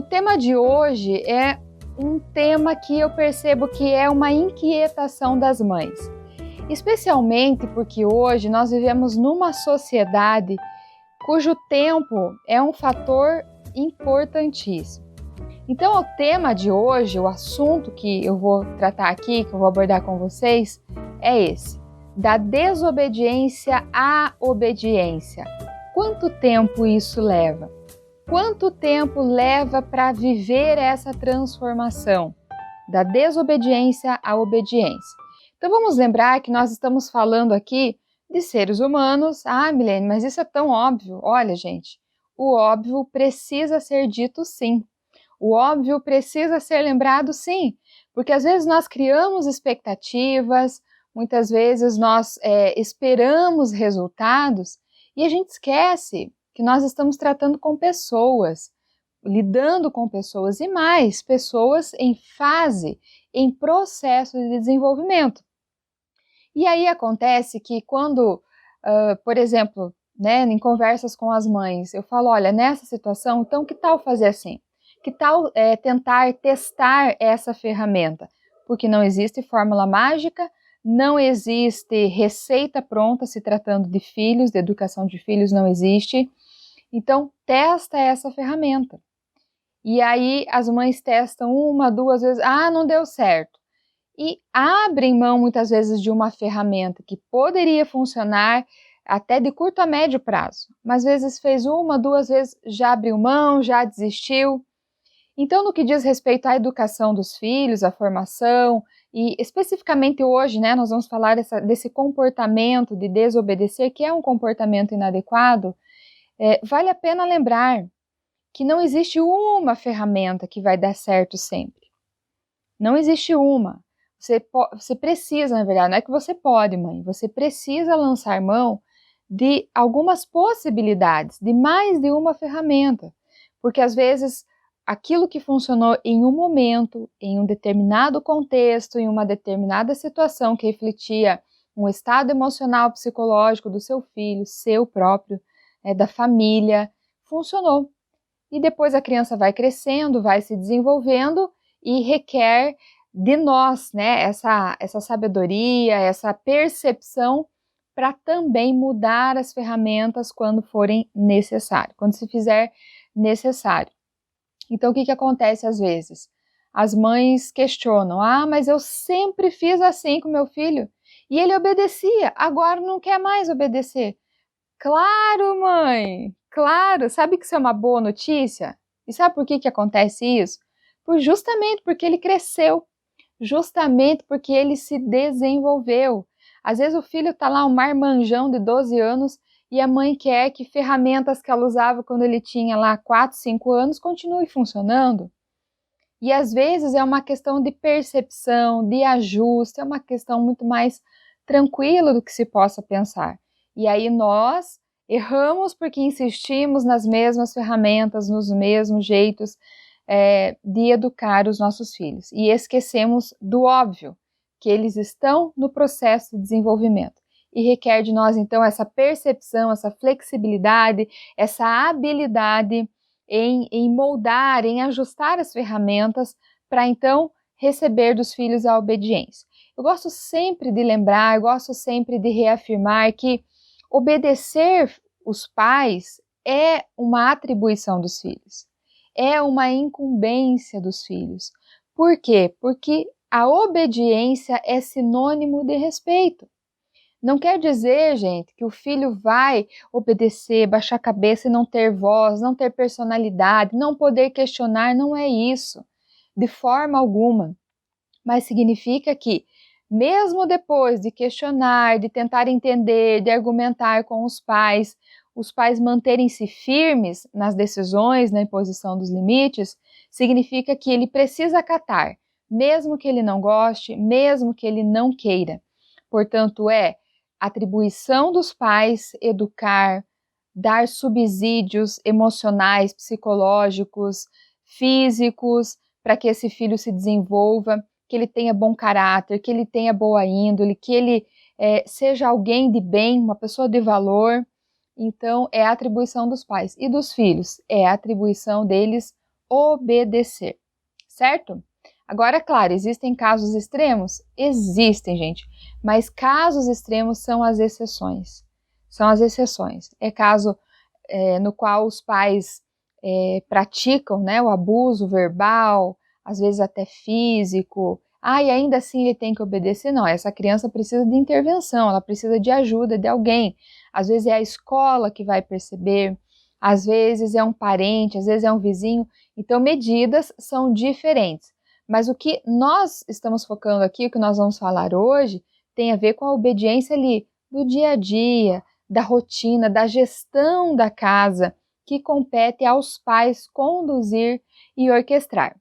O tema de hoje é um tema que eu percebo que é uma inquietação das mães, especialmente porque hoje nós vivemos numa sociedade cujo tempo é um fator importantíssimo. Então, o tema de hoje, o assunto que eu vou tratar aqui, que eu vou abordar com vocês, é esse: da desobediência à obediência. Quanto tempo isso leva? Quanto tempo leva para viver essa transformação da desobediência à obediência? Então vamos lembrar que nós estamos falando aqui de seres humanos. Ah, Milene, mas isso é tão óbvio. Olha, gente, o óbvio precisa ser dito sim. O óbvio precisa ser lembrado sim, porque às vezes nós criamos expectativas, muitas vezes nós esperamos resultados e a gente esquece que nós estamos tratando com pessoas, lidando com pessoas e mais, pessoas em fase, em processo de desenvolvimento. E aí acontece que quando, por exemplo, em conversas com as mães, eu falo, olha, nessa situação, então que tal fazer assim? Que tal tentar testar essa ferramenta? Porque não existe fórmula mágica, não existe receita pronta se tratando de filhos, de educação de filhos não existe. Então, testa essa ferramenta. E aí, as mães testam uma, duas vezes, não deu certo. E abrem mão, muitas vezes, de uma ferramenta que poderia funcionar até de curto a médio prazo. Mas, às vezes, fez uma, duas vezes, já abriu mão, já desistiu. Então, no que diz respeito à educação dos filhos, à formação, e especificamente hoje, nós vamos falar desse comportamento de desobedecer, que é um comportamento inadequado. Vale a pena lembrar que não existe uma ferramenta que vai dar certo sempre. Não existe uma. Você precisa, na verdade, não é que você pode, mãe, você precisa lançar mão de algumas possibilidades, de mais de uma ferramenta. Porque às vezes aquilo que funcionou em um momento, em um determinado contexto, em uma determinada situação que refletia um estado emocional, psicológico do seu filho, seu próprio, da família, funcionou. E depois a criança vai crescendo, vai se desenvolvendo e requer de nós, essa sabedoria, essa percepção para também mudar as ferramentas quando forem necessário, quando se fizer necessário. Então, o que acontece às vezes? As mães questionam, mas eu sempre fiz assim com meu filho e ele obedecia, agora não quer mais obedecer. Claro, mãe, claro. Sabe que isso é uma boa notícia? E sabe por que acontece isso? Justamente porque ele cresceu, justamente porque ele se desenvolveu. Às vezes o filho está lá, um marmanjão de 12 anos, e a mãe quer que ferramentas que ela usava quando ele tinha lá 4, 5 anos continuem funcionando. E às vezes é uma questão de percepção, de ajuste, é uma questão muito mais tranquila do que se possa pensar. E aí nós erramos porque insistimos nas mesmas ferramentas, nos mesmos jeitos de educar os nossos filhos. E esquecemos do óbvio, que eles estão no processo de desenvolvimento. E requer de nós, então, essa percepção, essa flexibilidade, essa habilidade em moldar, em ajustar as ferramentas para, então, receber dos filhos a obediência. Eu gosto sempre de lembrar, eu gosto sempre de reafirmar que obedecer os pais é uma atribuição dos filhos, é uma incumbência dos filhos. Por quê? Porque a obediência é sinônimo de respeito. Não quer dizer, gente, que o filho vai obedecer, baixar a cabeça e não ter voz, não ter personalidade, não poder questionar, não é isso, de forma alguma. Mas significa que, mesmo depois de questionar, de tentar entender, de argumentar com os pais manterem-se firmes nas decisões, na imposição dos limites, significa que ele precisa acatar, mesmo que ele não goste, mesmo que ele não queira. Portanto, é atribuição dos pais educar, dar subsídios emocionais, psicológicos, físicos, para que esse filho se desenvolva, que ele tenha bom caráter, que ele tenha boa índole, que ele seja alguém de bem, uma pessoa de valor. Então, é a atribuição dos pais. E dos filhos? É a atribuição deles obedecer, certo? Agora, claro, existem casos extremos? Existem, gente, mas casos extremos são as exceções. São as exceções. É caso no qual os pais praticam, né, o abuso verbal, às vezes até físico. E ainda assim ele tem que obedecer? Não, essa criança precisa de intervenção, ela precisa de ajuda de alguém. Às vezes é a escola que vai perceber, às vezes é um parente, às vezes é um vizinho. Então, medidas são diferentes. Mas o que nós estamos focando aqui, o que nós vamos falar hoje, tem a ver com a obediência ali do dia a dia, da rotina, da gestão da casa, que compete aos pais conduzir e orquestrar.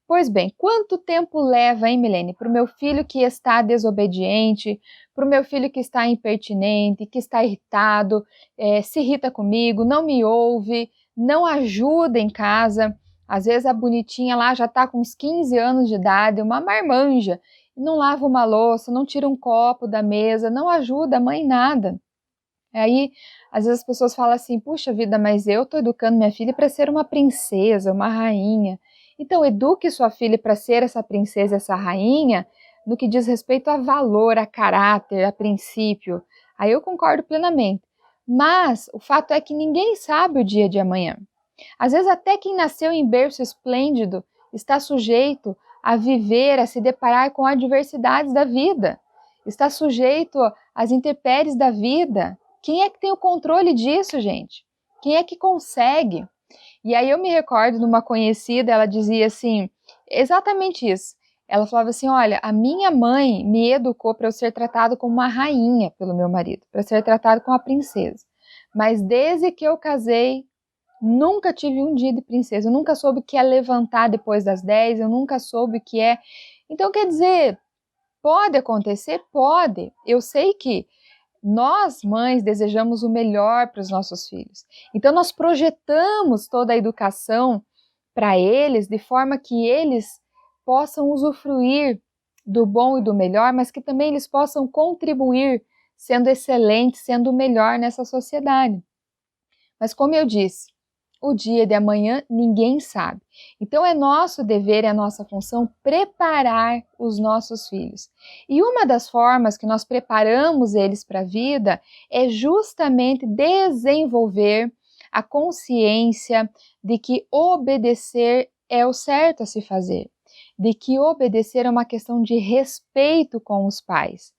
Pois bem, quanto tempo leva, hein, Milene, para o meu filho que está desobediente, para o meu filho que está impertinente, que está irritado, se irrita comigo, não me ouve, não ajuda em casa? Às vezes a bonitinha lá já está com uns 15 anos de idade, uma marmanja, não lava uma louça, não tira um copo da mesa, não ajuda a mãe em nada. Aí, às vezes as pessoas falam assim, puxa vida, mas eu estou educando minha filha para ser uma princesa, uma rainha. Então, eduque sua filha para ser essa princesa, essa rainha, no que diz respeito a valor, a caráter, a princípio. Aí eu concordo plenamente. Mas o fato é que ninguém sabe o dia de amanhã. Às vezes até quem nasceu em berço esplêndido está sujeito a viver, a se deparar com adversidades da vida. Está sujeito às intempéries da vida. Quem é que tem o controle disso, gente? Quem é que consegue? E aí eu me recordo de uma conhecida, ela dizia assim, exatamente isso. Ela falava assim, olha, a minha mãe me educou para eu ser tratado como uma rainha pelo meu marido, para ser tratado como uma princesa. Mas desde que eu casei, nunca tive um dia de princesa, eu nunca soube o que é levantar depois das 10, eu nunca soube o que é... Então, quer dizer, pode acontecer? Pode. Eu sei que nós, mães, desejamos o melhor para os nossos filhos. Então, nós projetamos toda a educação para eles de forma que eles possam usufruir do bom e do melhor, mas que também eles possam contribuir sendo excelentes, sendo o melhor nessa sociedade. Mas, como eu disse, o dia de amanhã ninguém sabe. Então é nosso dever, é nossa função preparar os nossos filhos. E uma das formas que nós preparamos eles para a vida é justamente desenvolver a consciência de que obedecer é o certo a se fazer, de que obedecer é uma questão de respeito com os pais,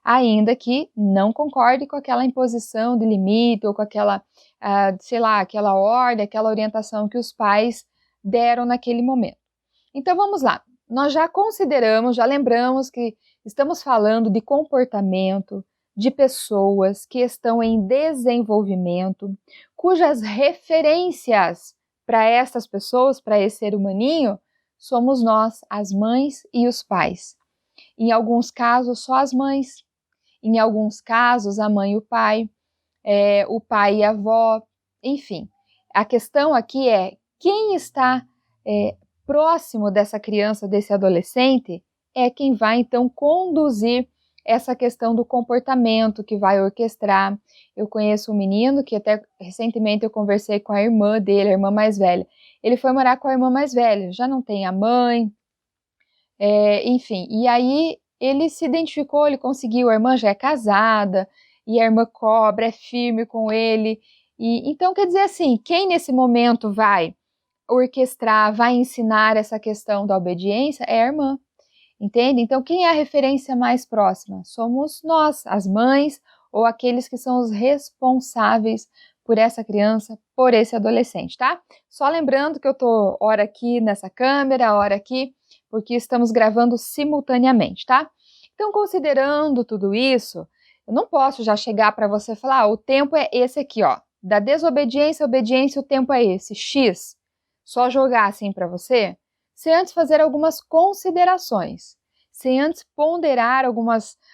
ainda que não concorde com aquela imposição de limite ou com aquela aquela ordem, aquela orientação que os pais deram naquele momento. Então vamos lá, nós já consideramos, já lembramos que estamos falando de comportamento, de pessoas que estão em desenvolvimento, cujas referências para essas pessoas, para esse ser humaninho, somos nós, as mães e os pais. Em alguns casos, só as mães, em alguns casos, a mãe e o pai e a avó, enfim. A questão aqui é quem está próximo dessa criança, desse adolescente, é quem vai então conduzir essa questão do comportamento, que vai orquestrar. Eu conheço um menino que até recentemente eu conversei com a irmã dele, a irmã mais velha. Ele foi morar com a irmã mais velha, já não tem a mãe, enfim. E aí ele se identificou, ele conseguiu, a irmã já é casada, e a irmã cobra, é firme com ele. E então, quer dizer assim, quem nesse momento vai orquestrar, vai ensinar essa questão da obediência é a irmã, entende? Então, quem é a referência mais próxima? Somos nós, as mães, ou aqueles que são os responsáveis por essa criança, por esse adolescente, tá? Só lembrando que eu tô hora aqui nessa câmera, hora aqui, porque estamos gravando simultaneamente, tá? Então, considerando tudo isso, eu não posso já chegar para você e falar, o tempo é esse aqui, ó. Da desobediência à obediência, o tempo é esse, X. Só jogar assim para você, sem antes fazer algumas considerações, sem antes ponderar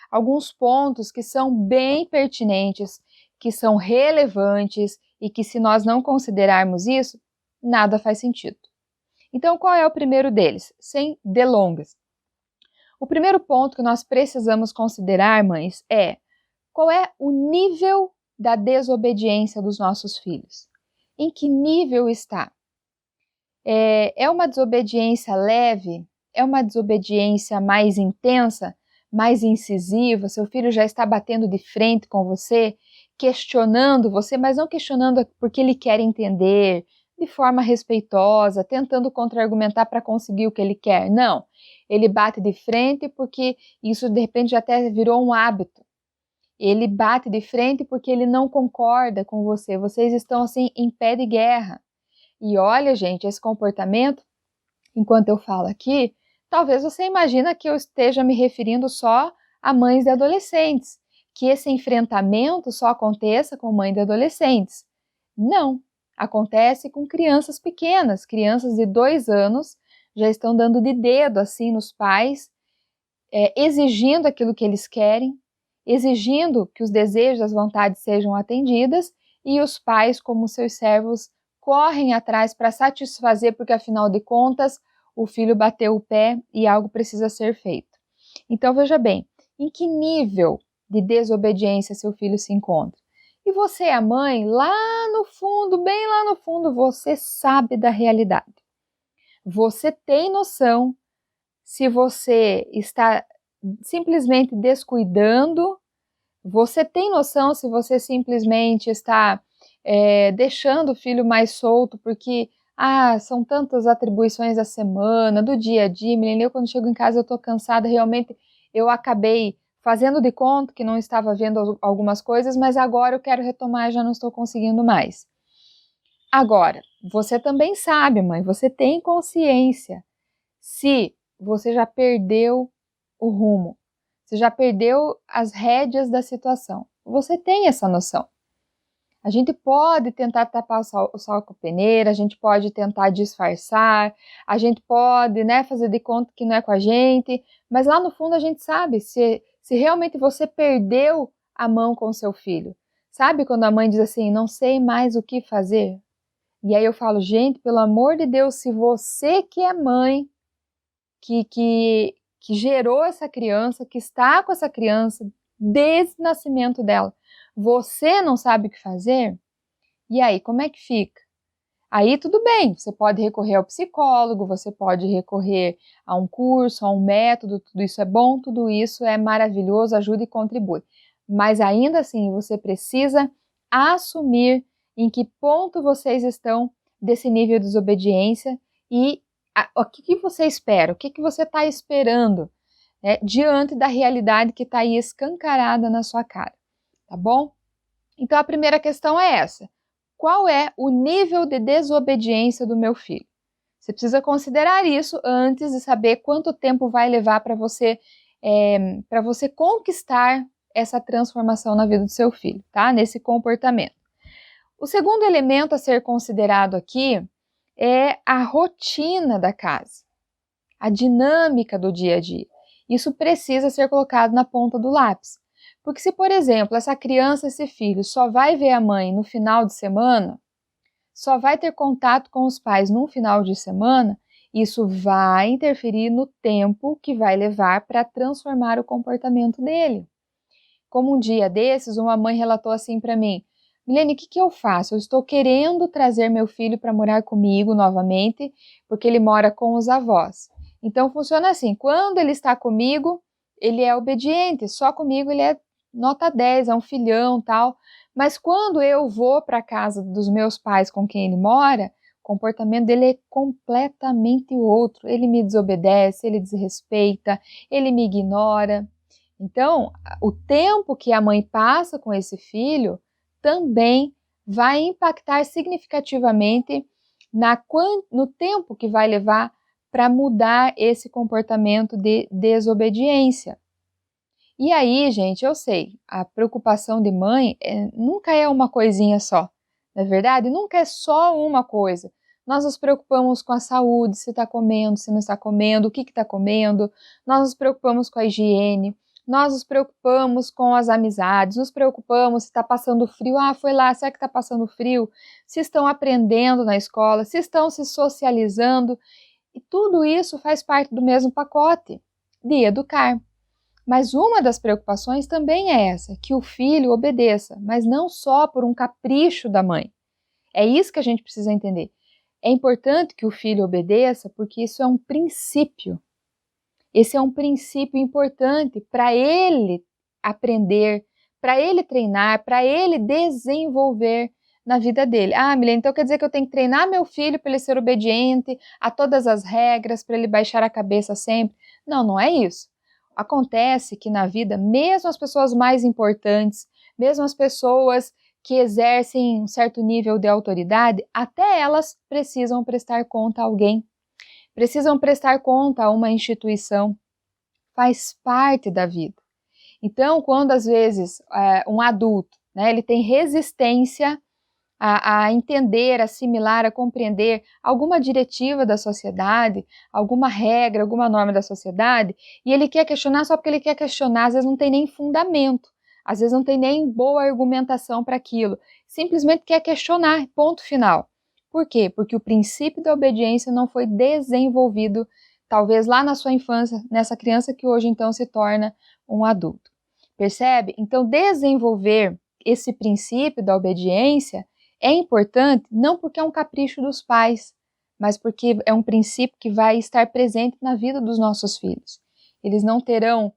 alguns pontos que são bem pertinentes, que são relevantes e que se nós não considerarmos isso, nada faz sentido. Então, qual é o primeiro deles? Sem delongas. O primeiro ponto que nós precisamos considerar, mães, é qual é o nível da desobediência dos nossos filhos? Em que nível está? É uma desobediência leve? É uma desobediência mais intensa, mais incisiva? Seu filho já está batendo de frente com você, questionando você, mas não questionando porque ele quer entender, de forma respeitosa, tentando contra-argumentar para conseguir o que ele quer. Não, ele bate de frente porque isso de repente já até virou um hábito. Ele bate de frente porque ele não concorda com você. Vocês estão assim em pé de guerra. E olha, gente, esse comportamento, enquanto eu falo aqui, talvez você imagina que eu esteja me referindo só a mães de adolescentes, que esse enfrentamento só aconteça com mães de adolescentes. Não, acontece com crianças pequenas, crianças de 2 anos, já estão dando de dedo assim nos pais, exigindo aquilo que eles querem, exigindo que os desejos, as vontades sejam atendidas, e os pais, como seus servos, correm atrás para satisfazer, porque afinal de contas o filho bateu o pé e algo precisa ser feito. Então veja bem, em que nível de desobediência seu filho se encontra? E você, a mãe, lá no fundo, bem lá no fundo, você sabe da realidade. Você tem noção se você está simplesmente descuidando, você tem noção se você simplesmente está deixando o filho mais solto, porque são tantas atribuições da semana, do dia a dia, eu quando chego em casa eu estou cansada, realmente eu acabei fazendo de conta que não estava vendo algumas coisas, mas agora eu quero retomar e já não estou conseguindo mais. Agora, você também sabe, mãe, você tem consciência se você já perdeu o rumo, você já perdeu as rédeas da situação. Você tem essa noção. A gente pode tentar tapar o sol com a peneira, a gente pode tentar disfarçar, a gente pode, fazer de conta que não é com a gente, mas lá no fundo a gente sabe se realmente você perdeu a mão com o seu filho. Sabe quando a mãe diz assim, não sei mais o que fazer? E aí eu falo, gente, pelo amor de Deus, se você que é mãe, que gerou essa criança, que está com essa criança desde o nascimento dela, você não sabe o que fazer? E aí, como é que fica? Aí tudo bem, você pode recorrer ao psicólogo, você pode recorrer a um curso, a um método, tudo isso é bom, tudo isso é maravilhoso, ajuda e contribui. Mas ainda assim, você precisa assumir em que ponto vocês estão desse nível de desobediência e o que você espera, o que você está esperando, diante da realidade que está aí escancarada na sua cara, tá bom? Então a primeira questão é essa. Qual é o nível de desobediência do meu filho? Você precisa considerar isso antes de saber quanto tempo vai levar para você conquistar essa transformação na vida do seu filho, tá? Nesse comportamento. O segundo elemento a ser considerado aqui é a rotina da casa, a dinâmica do dia a dia. Isso precisa ser colocado na ponta do lápis. Porque se, por exemplo, essa criança, esse filho, só vai ver a mãe no final de semana, só vai ter contato com os pais no final de semana, isso vai interferir no tempo que vai levar para transformar o comportamento dele. Como um dia desses, uma mãe relatou assim para mim, Milene, o que eu faço? Eu estou querendo trazer meu filho para morar comigo novamente, porque ele mora com os avós. Então funciona assim, quando ele está comigo, ele é obediente, só comigo ele é nota 10, é um filhão, tal. Mas quando eu vou para a casa dos meus pais com quem ele mora, o comportamento dele é completamente outro. Ele me desobedece, ele desrespeita, ele me ignora. Então, o tempo que a mãe passa com esse filho também vai impactar significativamente no tempo que vai levar para mudar esse comportamento de desobediência. E aí, gente, eu sei, a preocupação de mãe nunca é uma coisinha só, não é verdade? Nunca é só uma coisa. Nós nos preocupamos com a saúde, se está comendo, se não está comendo, o que está comendo, nós nos preocupamos com a higiene, nós nos preocupamos com as amizades, nos preocupamos se está passando frio, foi lá, será que está passando frio? Se estão aprendendo na escola, se estão se socializando, e tudo isso faz parte do mesmo pacote de educar. Mas uma das preocupações também é essa, que o filho obedeça, mas não só por um capricho da mãe. É isso que a gente precisa entender. É importante que o filho obedeça porque isso é um princípio. Esse é um princípio importante para ele aprender, para ele treinar, para ele desenvolver na vida dele. Ah, Milene, então quer dizer que eu tenho que treinar meu filho para ele ser obediente a todas as regras, para ele baixar a cabeça sempre? Não, não é isso. Acontece que na vida, mesmo as pessoas mais importantes, mesmo as pessoas que exercem um certo nível de autoridade, até elas precisam prestar conta a alguém, precisam prestar conta a uma instituição. Faz parte da vida. Então, quando às vezes um adulto, né, ele tem resistência a entender, assimilar, a compreender alguma diretiva da sociedade, alguma regra, alguma norma da sociedade, e ele quer questionar só porque ele quer questionar, às vezes não tem nem fundamento, às vezes não tem nem boa argumentação para aquilo, simplesmente quer questionar, ponto final. Por quê? Porque o princípio da obediência não foi desenvolvido, talvez lá na sua infância, nessa criança que hoje então se torna um adulto. Percebe? Então, desenvolver esse princípio da obediência é importante não porque é um capricho dos pais, mas porque é um princípio que vai estar presente na vida dos nossos filhos. Eles não terão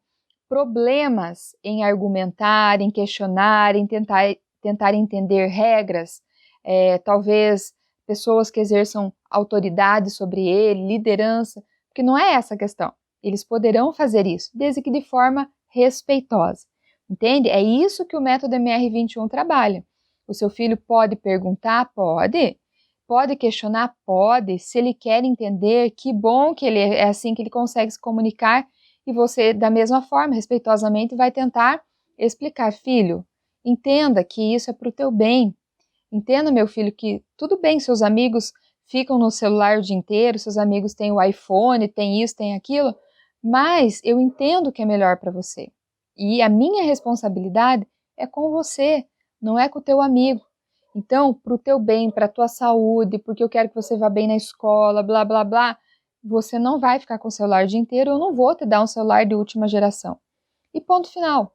problemas em argumentar, em questionar, em tentar entender regras, talvez pessoas que exerçam autoridade sobre ele, liderança, porque não é essa a questão. Eles poderão fazer isso, desde que de forma respeitosa. Entende? É isso que o método MR21 trabalha. O seu filho pode perguntar? Pode. Pode questionar? Pode. Se ele quer entender, que bom que ele é assim que ele consegue se comunicar, e você, da mesma forma, respeitosamente, vai tentar explicar. Filho, entenda que isso é para o teu bem. Entenda, meu filho, que tudo bem, seus amigos ficam no celular o dia inteiro, seus amigos têm o iPhone, tem isso, tem aquilo, mas eu entendo que é melhor para você. E a minha responsabilidade é com você, não é com o teu amigo. Então, para o teu bem, para a tua saúde, porque eu quero que você vá bem na escola, blá, blá, blá, você não vai ficar com o celular o dia inteiro, eu não vou te dar um celular de última geração. E ponto final.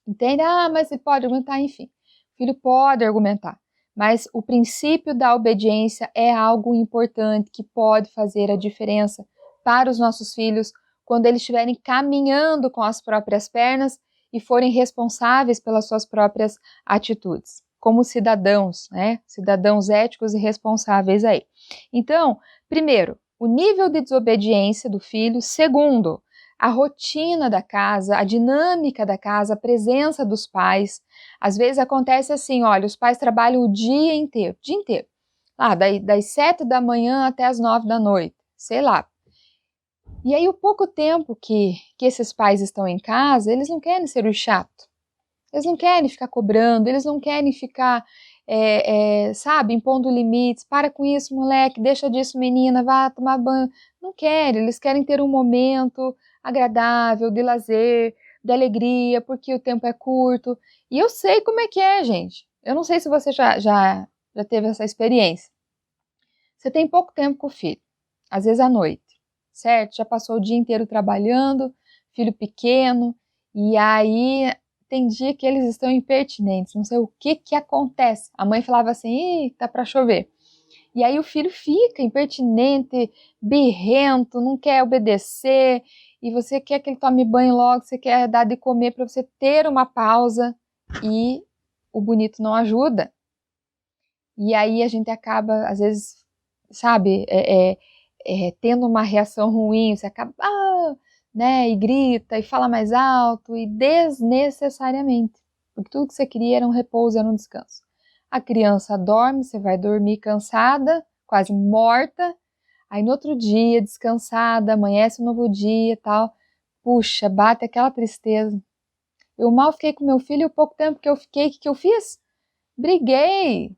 Entende? Ah, mas você pode argumentar, enfim. O filho pode argumentar. Mas o princípio da obediência é algo importante que pode fazer a diferença para os nossos filhos quando eles estiverem caminhando com as próprias pernas e forem responsáveis pelas suas próprias atitudes, como cidadãos, né? Cidadãos éticos e responsáveis aí. Então, primeiro, o nível de desobediência do filho. Segundo, a rotina da casa, a dinâmica da casa, a presença dos pais. Às vezes acontece assim, olha, os pais trabalham o dia inteiro, das 7 da manhã até as 9 da noite, sei lá. E aí o pouco tempo que esses pais estão em casa, eles não querem ser o chato, eles não querem ficar cobrando, eles não querem ficar, impondo limites, para com isso, moleque, deixa disso, menina, vá tomar banho. Não querem, eles querem ter um momento agradável, de lazer, de alegria, porque o tempo é curto. E eu sei como é que é, gente. Eu não sei se você já teve essa experiência. Você tem pouco tempo com o filho, às vezes à noite, certo? Já passou o dia inteiro trabalhando, filho pequeno, e aí tem dia que eles estão impertinentes, não sei o que acontece. A mãe falava assim, tá para chover. E aí o filho fica impertinente, birrento, não quer obedecer, e você quer que ele tome banho logo, você quer dar de comer para você ter uma pausa, e o bonito não ajuda. E aí a gente acaba, às vezes, tendo uma reação ruim, você acaba, né, e grita, e fala mais alto, e desnecessariamente, porque tudo que você queria era um repouso, era um descanso. A criança dorme, você vai dormir cansada, quase morta, aí no outro dia, descansada, amanhece um novo dia e tal, puxa, bate aquela tristeza. Eu mal fiquei com meu filho e o pouco tempo que eu fiquei, o que eu fiz? Briguei,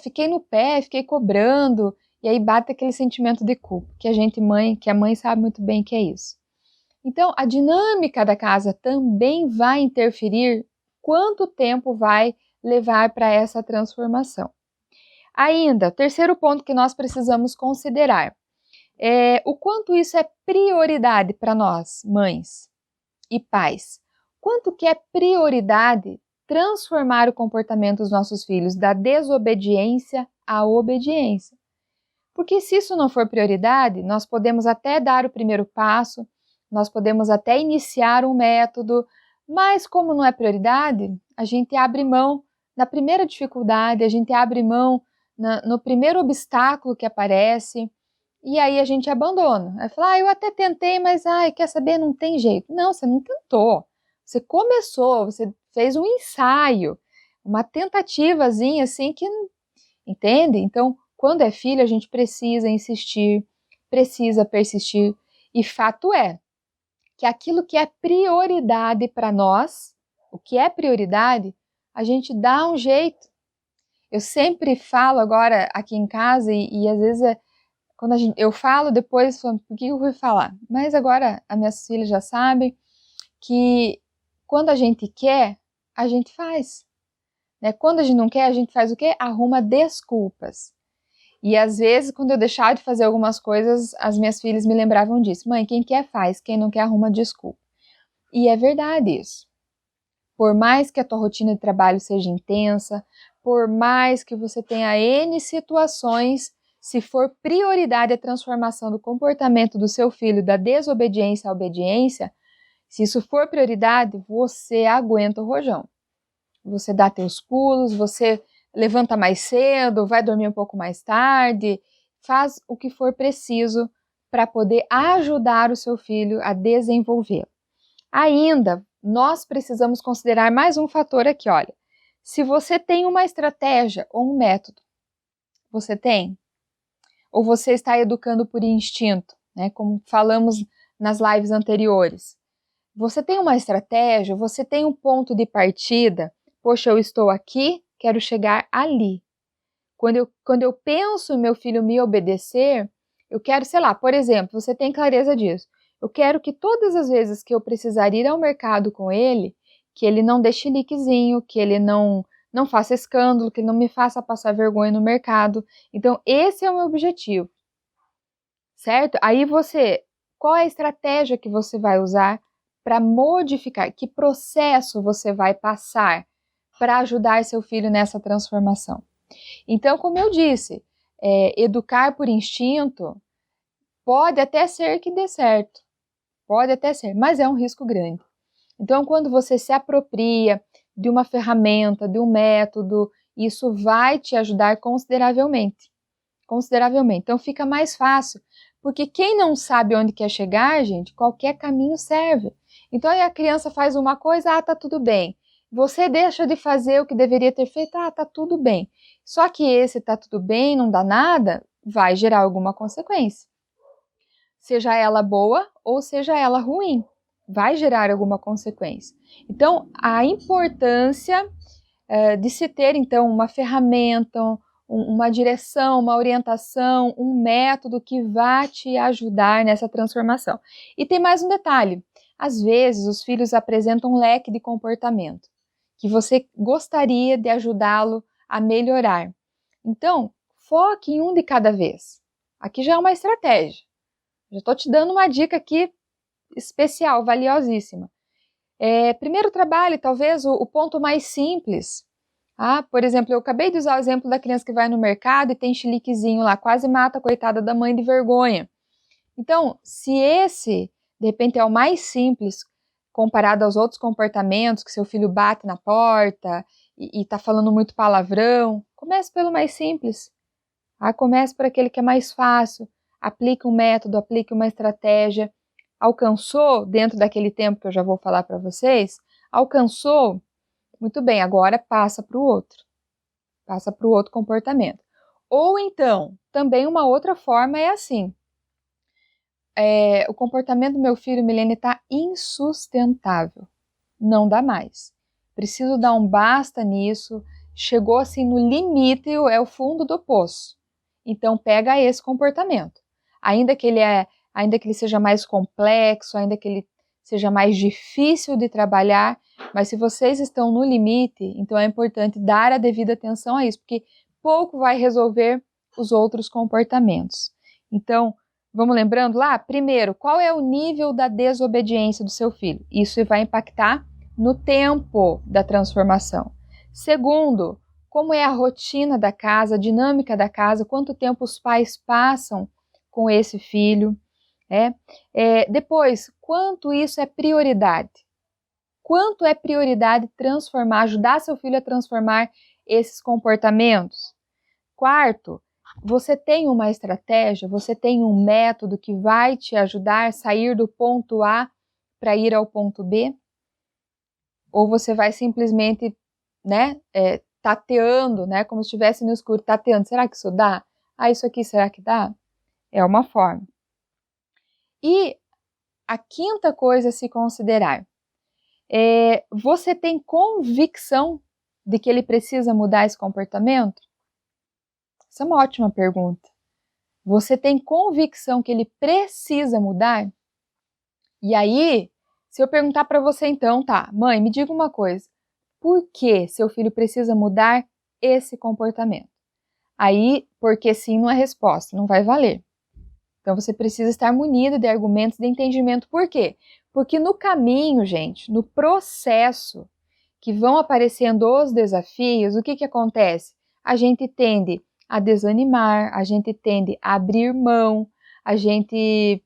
fiquei no pé, fiquei cobrando, e aí bate aquele sentimento de culpa, que a mãe sabe muito bem que é isso. Então, a dinâmica da casa também vai interferir quanto tempo vai levar para essa transformação. Ainda, terceiro ponto que nós precisamos considerar é o quanto isso é prioridade para nós, mães e pais. Quanto que é prioridade transformar o comportamento dos nossos filhos da desobediência à obediência. Porque se isso não for prioridade, nós podemos até dar o primeiro passo, nós podemos até iniciar um método, mas como não é prioridade, a gente abre mão na primeira dificuldade, a gente abre mão no primeiro obstáculo que aparece, e aí a gente abandona. Aí fala, eu até tentei, mas quer saber, não tem jeito. Não, você não tentou. Você começou, você fez um ensaio, uma tentativazinha assim que, entende? Então, quando é filho, a gente precisa insistir, precisa persistir, e fato é que aquilo que é prioridade para nós, o que é prioridade, a gente dá um jeito. Eu sempre falo agora aqui em casa, e às vezes quando eu falo, depois falo, por que eu vou falar? Mas agora as minhas filhas já sabem que quando a gente quer, a gente faz. Né? Quando a gente não quer, a gente faz o quê? Arruma desculpas. E às vezes, quando eu deixava de fazer algumas coisas, as minhas filhas me lembravam disso. Mãe, quem quer faz, quem não quer arruma desculpa. E é verdade isso. Por mais que a tua rotina de trabalho seja intensa, por mais que você tenha N situações, se for prioridade a transformação do comportamento do seu filho, da desobediência à obediência, se isso for prioridade, você aguenta o rojão. Você dá teus pulos, você levanta mais cedo, vai dormir um pouco mais tarde, faz o que for preciso para poder ajudar o seu filho a desenvolvê-lo. Ainda, nós precisamos considerar mais um fator aqui, olha. Se você tem uma estratégia ou um método, você tem? Ou você está educando por instinto, né? Como falamos nas lives anteriores. Você tem uma estratégia, você tem um ponto de partida. Poxa, eu estou aqui, quero chegar ali. Quando eu penso meu filho me obedecer, eu quero, sei lá, por exemplo, você tem clareza disso. Eu quero que todas as vezes que eu precisar ir ao mercado com ele, que ele não dê chiliquezinho, que ele não faça escândalo, que ele não me faça passar vergonha no mercado. Então, esse é o meu objetivo, certo? Aí qual é a estratégia que você vai usar para modificar? Que processo você vai passar para ajudar seu filho nessa transformação? Então, como eu disse, educar por instinto pode até ser que dê certo, pode até ser, mas é um risco grande. Então, quando você se apropria de uma ferramenta, de um método, isso vai te ajudar consideravelmente. Consideravelmente. Então, fica mais fácil, porque quem não sabe onde quer chegar, gente, qualquer caminho serve. Então, aí a criança faz uma coisa, tá tudo bem. Você deixa de fazer o que deveria ter feito, tá tudo bem. Só que esse tá tudo bem, não dá nada, vai gerar alguma consequência. Seja ela boa ou seja ela ruim, vai gerar alguma consequência. Então, a importância de se ter, então, uma ferramenta, uma direção, uma orientação, um método que vá te ajudar nessa transformação. E tem mais um detalhe. Às vezes, os filhos apresentam um leque de comportamento que você gostaria de ajudá-lo a melhorar. Então, foque em um de cada vez. Aqui já é uma estratégia. Já estou te dando uma dica aqui especial, valiosíssima. Primeiro trabalhe, talvez, o ponto mais simples. Por exemplo, eu acabei de usar o exemplo da criança que vai no mercado e tem chiliquezinho lá, quase mata a coitada da mãe de vergonha. Então, se esse, de repente, é o mais simples, comparado aos outros comportamentos, que seu filho bate na porta e está falando muito palavrão, comece pelo mais simples. Comece por aquele que é mais fácil. Aplique um método, aplique uma estratégia. Alcançou, dentro daquele tempo que eu já vou falar para vocês, alcançou, muito bem, agora passa para o outro. Passa para o outro comportamento. Ou então, também uma outra forma é assim. O comportamento do meu filho, Milene, está insustentável. Não dá mais. Preciso dar um basta nisso. Chegou assim no limite, é o fundo do poço. Então, pega esse comportamento. Ainda que ele seja mais complexo, ainda que ele seja mais difícil de trabalhar, mas se vocês estão no limite, então é importante dar a devida atenção a isso, porque pouco vai resolver os outros comportamentos. Então, vamos lembrando lá? Primeiro, qual é o nível da desobediência do seu filho? Isso vai impactar no tempo da transformação. Segundo, como é a rotina da casa, a dinâmica da casa, quanto tempo os pais passam com esse filho. Depois, quanto isso é prioridade. Quanto é prioridade transformar, ajudar seu filho a transformar esses comportamentos. Quarto, você tem uma estratégia, você tem um método que vai te ajudar a sair do ponto A para ir ao ponto B? Ou você vai simplesmente, tateando, como se estivesse no escuro, tateando, será que isso dá? Isso aqui, será que dá? É uma forma. E a quinta coisa a se considerar, você tem convicção de que ele precisa mudar esse comportamento? Essa é uma ótima pergunta. Você tem convicção que ele precisa mudar? E aí, se eu perguntar para você então, tá, mãe, me diga uma coisa, por que seu filho precisa mudar esse comportamento? Aí, porque sim não é resposta, não vai valer. Então você precisa estar munido de argumentos de entendimento. Por quê? Porque no caminho, gente, no processo que vão aparecendo os desafios, o que acontece? A gente tende a desanimar, a gente tende a abrir mão, a gente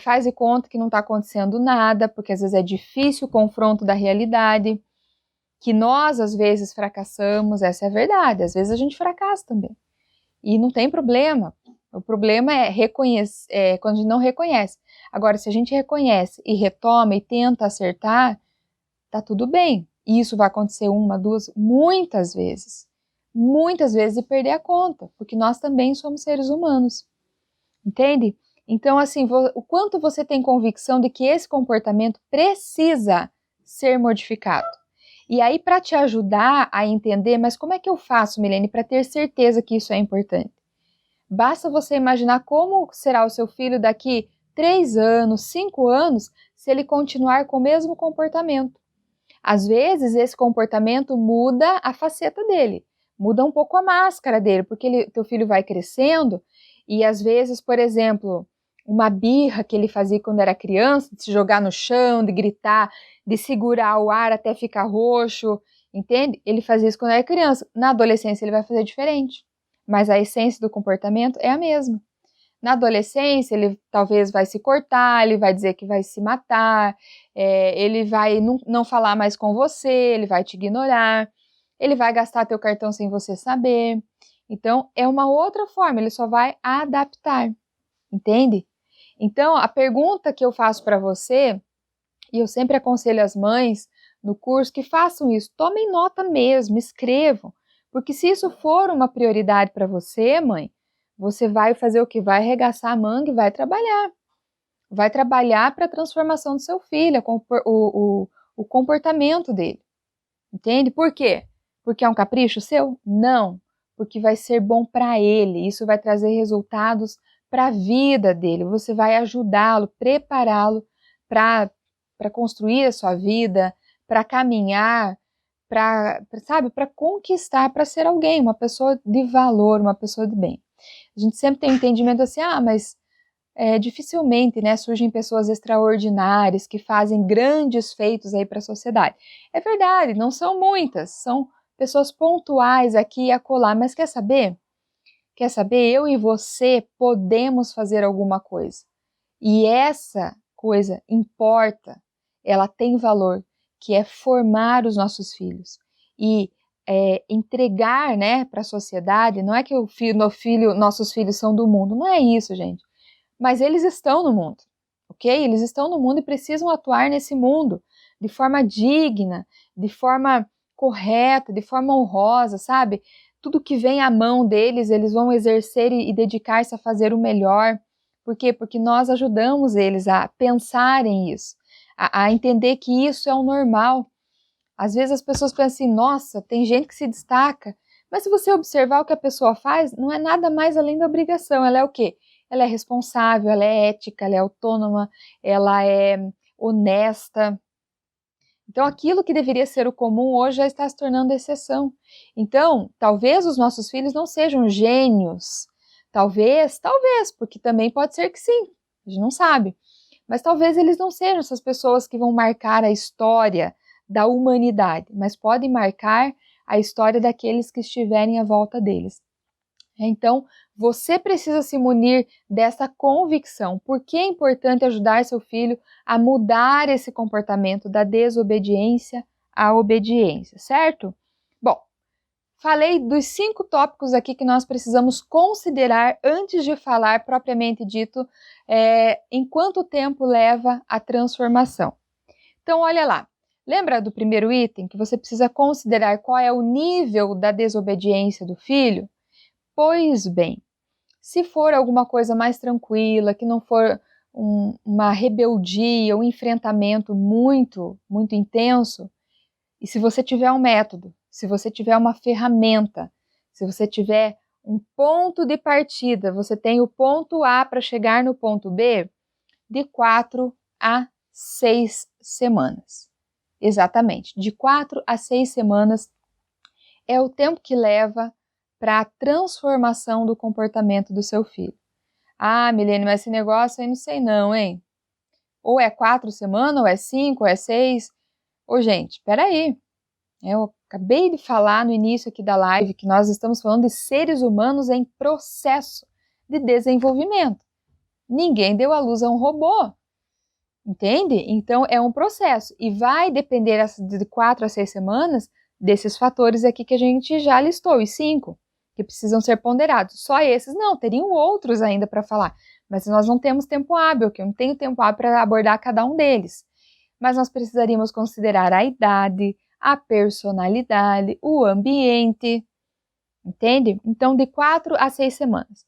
faz de conta que não está acontecendo nada, porque às vezes é difícil o confronto da realidade, que nós às vezes fracassamos, essa é a verdade, às vezes a gente fracassa também. E não tem problema, o problema é quando a gente não reconhece. Agora, se a gente reconhece e retoma e tenta acertar, tá tudo bem. E isso vai acontecer uma, duas, muitas vezes e perder a conta, porque nós também somos seres humanos, entende? Então, assim, o quanto você tem convicção de que esse comportamento precisa ser modificado. E aí, para te ajudar a entender, mas como é que eu faço, Milene, para ter certeza que isso é importante? Basta você imaginar como será o seu filho daqui 3 anos, 5 anos, se ele continuar com o mesmo comportamento. Às vezes, esse comportamento muda a faceta dele, muda um pouco a máscara dele, porque teu filho vai crescendo e às vezes, por exemplo, uma birra que ele fazia quando era criança, de se jogar no chão, de gritar, de segurar o ar até ficar roxo, entende? Ele fazia isso quando era criança. Na adolescência ele vai fazer diferente, mas a essência do comportamento é a mesma. Na adolescência ele talvez vai se cortar, ele vai dizer que vai se matar, ele vai não falar mais com você, ele vai te ignorar, ele vai gastar teu cartão sem você saber. Então é uma outra forma, ele só vai adaptar, entende? Então a pergunta que eu faço para você, e eu sempre aconselho as mães no curso que façam isso, tomem nota mesmo, escrevam, porque se isso for uma prioridade para você, mãe, você vai fazer o que? Vai arregaçar a manga e vai trabalhar. Vai trabalhar para a transformação do seu filho, o comportamento dele. Entende? Por quê? Porque é um capricho seu? Não. Porque vai ser bom para ele. Isso vai trazer resultados para a vida dele. Você vai ajudá-lo, prepará-lo para construir a sua vida, para caminhar, para conquistar, para ser alguém, uma pessoa de valor, uma pessoa de bem. A gente sempre tem um entendimento assim, mas dificilmente, surgem pessoas extraordinárias que fazem grandes feitos aí para a sociedade. É verdade, não são muitas, são pessoas pontuais aqui e acolá, mas quer saber? Quer saber? Eu e você podemos fazer alguma coisa. E essa coisa importa, ela tem valor, que é formar os nossos filhos. E entregar, para a sociedade, não é que nossos filhos são do mundo, não é isso, gente. Mas eles estão no mundo, ok? Eles estão no mundo e precisam atuar nesse mundo de forma digna, de forma correta, de forma honrosa, sabe? Tudo que vem à mão deles, eles vão exercer e dedicar-se a fazer o melhor. Por quê? Porque nós ajudamos eles a pensarem isso, a entender que isso é o normal. Às vezes as pessoas pensam assim, nossa, tem gente que se destaca, mas se você observar o que a pessoa faz, não é nada mais além da obrigação. Ela é o quê? Ela é responsável, ela é ética, ela é autônoma, ela é honesta. Então aquilo que deveria ser o comum hoje já está se tornando exceção. Então, talvez os nossos filhos não sejam gênios. Talvez, porque também pode ser que sim, a gente não sabe. Mas talvez eles não sejam essas pessoas que vão marcar a história da humanidade, mas podem marcar a história daqueles que estiverem à volta deles. Então, você precisa se munir dessa convicção. Por que é importante ajudar seu filho a mudar esse comportamento da desobediência à obediência, certo? Bom, falei dos 5 tópicos aqui que nós precisamos considerar antes de falar propriamente dito em quanto tempo leva a transformação. Então, olha lá. Lembra do primeiro item que você precisa considerar qual é o nível da desobediência do filho? Pois bem, se for alguma coisa mais tranquila, que não for uma rebeldia, um enfrentamento muito intenso, e se você tiver um método, se você tiver uma ferramenta, se você tiver um ponto de partida, você tem o ponto A para chegar no ponto B, de 4 a 6 semanas. Exatamente, de 4 a 6 semanas é o tempo que leva para a transformação do comportamento do seu filho. Ah, Milene, mas esse negócio aí não sei não, hein? Ou é 4 semanas, ou é 5, ou é 6. Ô, gente, peraí. Eu acabei de falar no início aqui da live que nós estamos falando de seres humanos em processo de desenvolvimento. Ninguém deu à luz a um robô. Entende? Então, é um processo. E vai depender de 4 a 6 semanas desses fatores aqui que a gente já listou, os 5, que precisam ser ponderados. Só esses não, teriam outros ainda para falar. Mas nós não temos tempo hábil, que eu não tenho tempo hábil para abordar cada um deles. Mas nós precisaríamos considerar a idade, a personalidade, o ambiente. Entende? Então, de 4 a 6 semanas.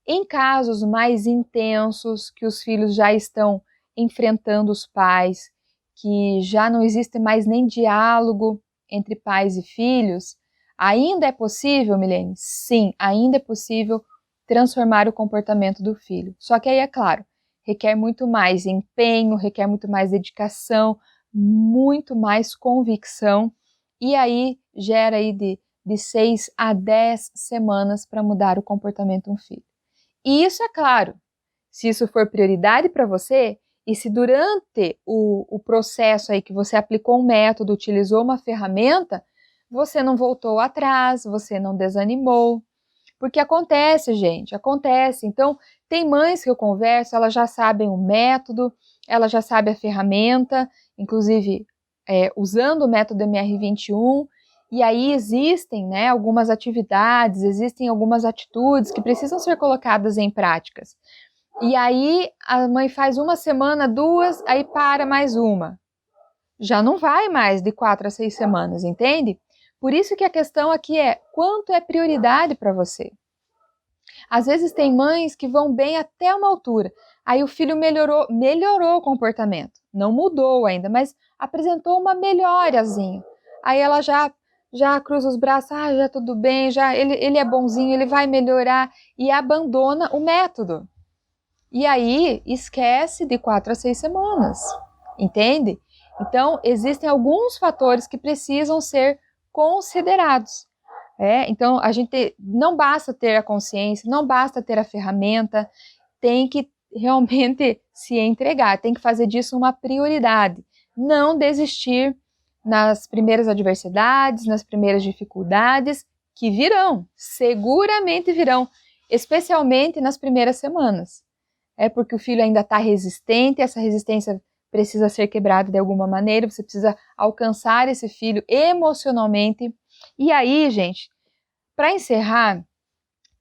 Em casos mais intensos, que os filhos já estão enfrentando os pais, que já não existe mais nem diálogo entre pais e filhos, ainda é possível, Milene? Sim, ainda é possível transformar o comportamento do filho. Só que aí, é claro, requer muito mais empenho, requer muito mais dedicação, muito mais convicção, e aí gera aí de 6 a 10 semanas para mudar o comportamento de um filho. E isso é claro, se isso for prioridade para você, e se durante o processo aí que você aplicou um método, utilizou uma ferramenta, você não voltou atrás, você não desanimou. Porque acontece, gente, acontece. Então, tem mães que eu converso, elas já sabem o método, elas já sabem a ferramenta, inclusive usando o método MR21, e aí existem, né, algumas atividades, existem algumas atitudes que precisam ser colocadas em práticas. E aí a mãe faz 1 semana, 2, aí para mais uma. Já não vai mais de 4 a 6 semanas, entende? Por isso que a questão aqui é, quanto é prioridade para você? Às vezes tem mães que vão bem até uma altura, aí o filho melhorou o comportamento, não mudou ainda, mas apresentou uma melhorazinha. Aí ela já cruza os braços, já tudo bem, já ele é bonzinho, ele vai melhorar, e abandona o método. E aí, esquece de 4 a 6 semanas, entende? Então, existem alguns fatores que precisam ser considerados. Então, a gente não basta ter a consciência, não basta ter a ferramenta, tem que realmente se entregar, tem que fazer disso uma prioridade. Não desistir nas primeiras adversidades, nas primeiras dificuldades, que virão, seguramente virão, especialmente nas primeiras semanas. É porque o filho ainda está resistente, essa resistência precisa ser quebrada de alguma maneira, você precisa alcançar esse filho emocionalmente. E aí, gente, para encerrar,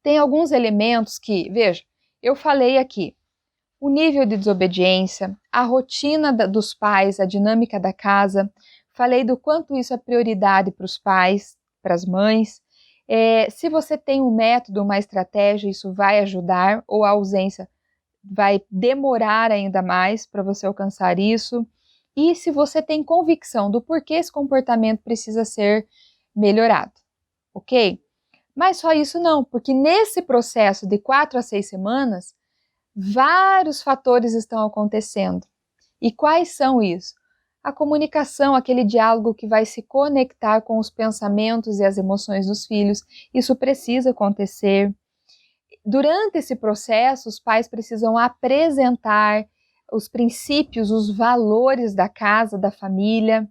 tem alguns elementos que, veja, eu falei aqui, o nível de desobediência, a rotina dos pais, a dinâmica da casa, falei do quanto isso é prioridade para os pais, para as mães. Se você tem um método, uma estratégia, isso vai ajudar, ou a ausência vai demorar ainda mais para você alcançar isso. E se você tem convicção do porquê esse comportamento precisa ser melhorado, ok? Mas só isso não, porque nesse processo de 4 a 6 semanas, vários fatores estão acontecendo. E quais são isso? A comunicação, aquele diálogo que vai se conectar com os pensamentos e as emoções dos filhos, isso precisa acontecer. Durante esse processo, os pais precisam apresentar os princípios, os valores da casa, da família.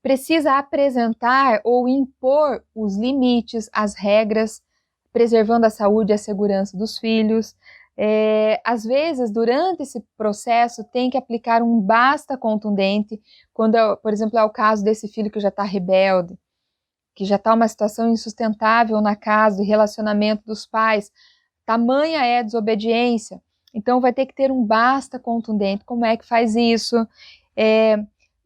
precisa apresentar ou impor os limites, as regras, preservando a saúde e a segurança dos filhos. Às vezes, durante esse processo, tem que aplicar um basta contundente, quando, por exemplo, é o caso desse filho que já está rebelde, que já está uma situação insustentável na casa, o relacionamento dos pais, tamanha é a desobediência, então vai ter que ter um basta contundente. Como é que faz isso?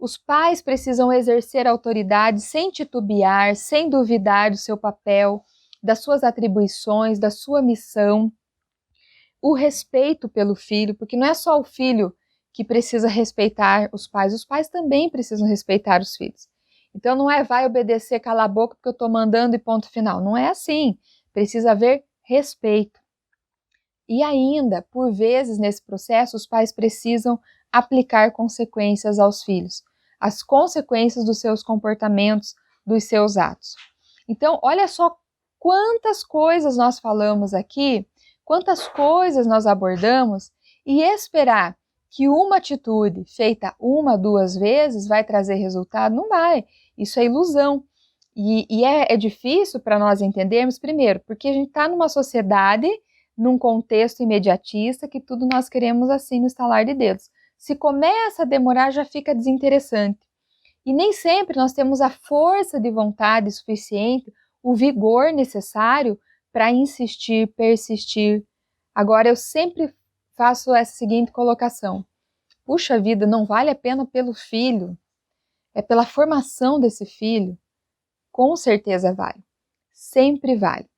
Os pais precisam exercer autoridade sem titubear, sem duvidar do seu papel, das suas atribuições, da sua missão. O respeito pelo filho, porque não é só o filho que precisa respeitar os pais também precisam respeitar os filhos. Então não é vai obedecer, cala a boca porque eu estou mandando e ponto final. Não é assim. Precisa haver respeito. E ainda, por vezes nesse processo, os pais precisam aplicar consequências aos filhos. As consequências dos seus comportamentos, dos seus atos. Então, olha só quantas coisas nós falamos aqui, quantas coisas nós abordamos, e esperar que uma atitude feita 1, 2 vezes vai trazer resultado, não vai. Isso é ilusão. E é difícil para nós entendermos, primeiro, porque a gente está numa sociedade, num contexto imediatista, que tudo nós queremos assim no estalar de dedos. Se começa a demorar, já fica desinteressante. E nem sempre nós temos a força de vontade suficiente, o vigor necessário para insistir, persistir. Agora, eu sempre faço essa seguinte colocação. Puxa vida, não vale a pena pelo filho, é pela formação desse filho? Com certeza vale, sempre vale.